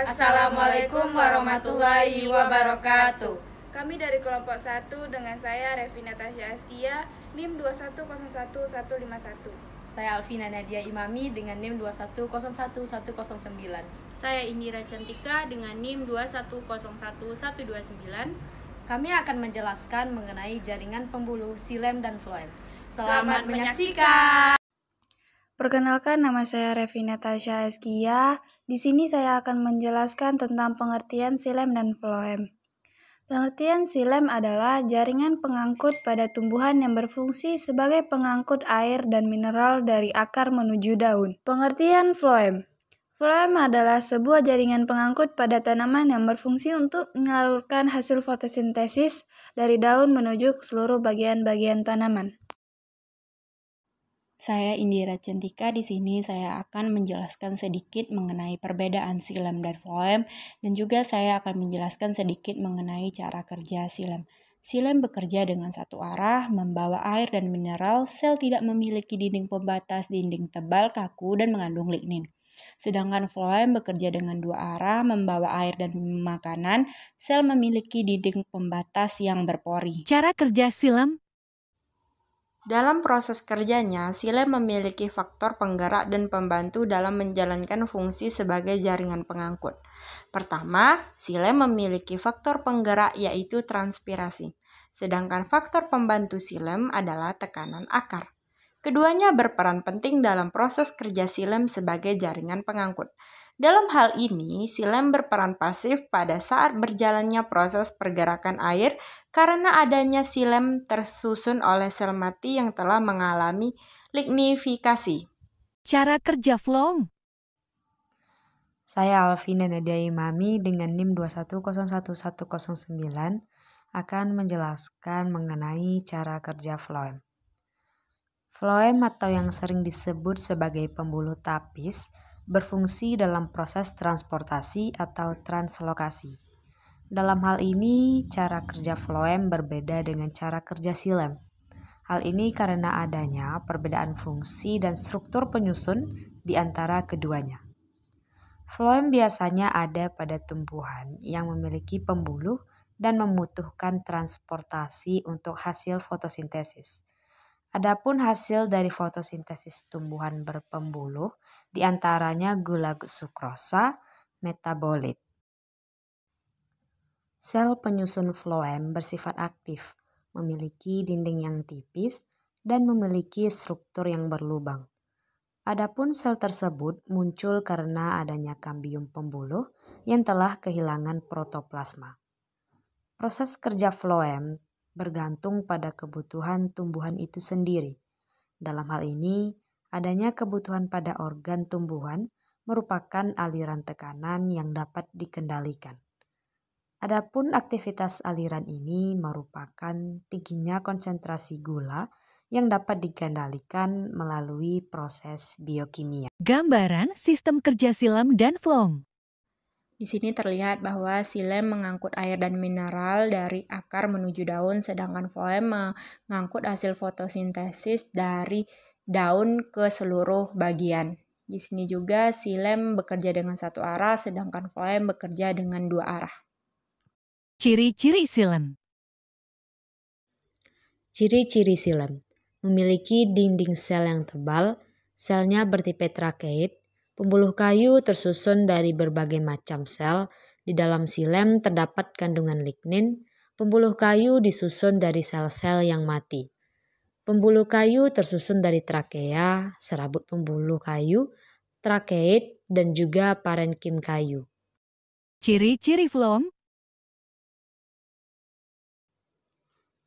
Assalamualaikum warahmatullahi wabarakatuh. Kami dari kelompok 1 dengan saya Revina Tasya Astia, NIM 2101151. Saya Alvina Nadia Imami dengan NIM 2101109. Saya Indira Cantika dengan NIM 2101129. Kami akan menjelaskan mengenai jaringan pembuluh silem dan floem. Selamat menyaksikan. Perkenalkan, nama saya Revina Tasya Astia. Di sini saya akan menjelaskan tentang pengertian silem dan floem. Pengertian silem adalah jaringan pengangkut pada tumbuhan yang berfungsi sebagai pengangkut air dan mineral dari akar menuju daun. Pengertian floem. Floem adalah sebuah jaringan pengangkut pada tanaman yang berfungsi untuk menyalurkan hasil fotosintesis dari daun menuju ke seluruh bagian-bagian tanaman. Saya Indira Cantika. Di sini saya akan menjelaskan sedikit mengenai perbedaan silem dan floem, dan juga saya akan menjelaskan sedikit mengenai cara kerja silem. Silem bekerja dengan satu arah, membawa air dan mineral. Sel tidak memiliki dinding pembatas, dinding tebal, kaku, dan mengandung lignin. Sedangkan floem bekerja dengan dua arah, membawa air dan makanan. Sel memiliki dinding pembatas yang berpori. Cara kerja silem. Dalam proses kerjanya, silem memiliki faktor penggerak dan pembantu dalam menjalankan fungsi sebagai jaringan pengangkut. Pertama, silem memiliki faktor penggerak yaitu transpirasi, sedangkan faktor pembantu silem adalah tekanan akar. Keduanya berperan penting dalam proses kerja silem sebagai jaringan pengangkut. Dalam hal ini, silem berperan pasif pada saat berjalannya proses pergerakan air karena adanya silem tersusun oleh sel mati yang telah mengalami lignifikasi. Cara kerja floem. Saya Alvina Nadia Imami dengan NIM 2101109 akan menjelaskan mengenai cara kerja floem. Floem atau yang sering disebut sebagai pembuluh tapis berfungsi dalam proses transportasi atau translokasi. Dalam hal ini, cara kerja floem berbeda dengan cara kerja silem. Hal ini karena adanya perbedaan fungsi dan struktur penyusun di antara keduanya. Floem biasanya ada pada tumbuhan yang memiliki pembuluh dan membutuhkan transportasi untuk hasil fotosintesis. Adapun hasil dari fotosintesis tumbuhan berpembuluh diantaranya gula sukrosa, metabolit. Sel penyusun floem bersifat aktif, memiliki dinding yang tipis, dan memiliki struktur yang berlubang. Adapun sel tersebut muncul karena adanya kambium pembuluh yang telah kehilangan protoplasma. Proses kerja floem bergantung pada kebutuhan tumbuhan itu sendiri. Dalam hal ini, adanya kebutuhan pada organ tumbuhan merupakan aliran tekanan yang dapat dikendalikan. Adapun aktivitas aliran ini merupakan tingginya konsentrasi gula yang dapat dikendalikan melalui proses biokimia. Gambaran sistem kerja silem dan floem. Di sini terlihat bahwa silem mengangkut air dan mineral dari akar menuju daun, sedangkan floem mengangkut hasil fotosintesis dari daun ke seluruh bagian. Di sini juga silem bekerja dengan satu arah, sedangkan floem bekerja dengan dua arah. Ciri-ciri silem. Ciri-ciri silem. Memiliki dinding sel yang tebal, selnya bertipe trakeid. Pembuluh kayu tersusun dari berbagai macam sel. Di dalam silem terdapat kandungan lignin. Pembuluh kayu disusun dari sel-sel yang mati. Pembuluh kayu tersusun dari trakea, serabut pembuluh kayu, trakeid, dan juga parenkim kayu. Ciri-ciri floem.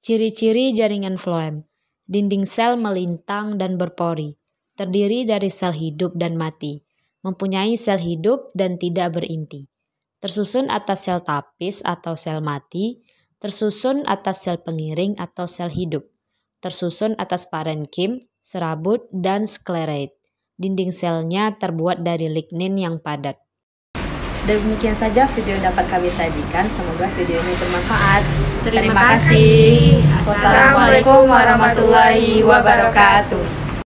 Ciri-ciri jaringan floem. Dinding sel melintang dan berpori. Terdiri dari sel hidup dan mati. Mempunyai sel hidup dan tidak berinti. Tersusun atas sel tapis atau sel mati, tersusun atas sel pengiring atau sel hidup, tersusun atas parenkim, serabut, dan skleroid. Dinding selnya terbuat dari lignin yang padat. Demikian saja video yang dapat kami sajikan. Semoga video ini bermanfaat. Terima kasih. Wassalamualaikum warahmatullahi wabarakatuh.